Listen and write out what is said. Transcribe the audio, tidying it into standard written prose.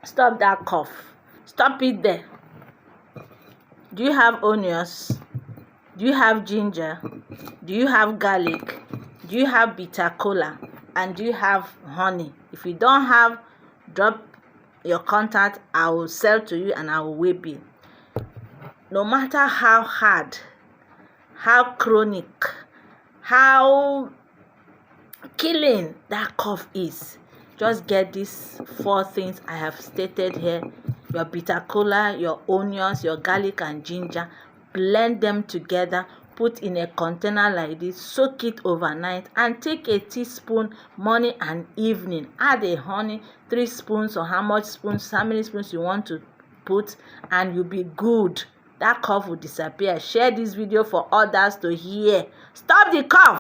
Stop that cough. Stop it there. Do you have onions? Do you have ginger? Do you have garlic? Do you have bitter cola? And do you have honey? If you don't have, drop your contact. I will sell to you and I will weigh bill. No matter how hard, how chronic, how killing that cough is, just get these 4 things I have stated here: your bitter cola, your onions, your garlic and ginger. Blend them together, put in a container like this, soak it overnight, and take a teaspoon morning and evening. Add a honey, 3 spoons, or how many spoons you want to put, and you'll be good. That cough will disappear. Share this video for others to hear. Stop the cough.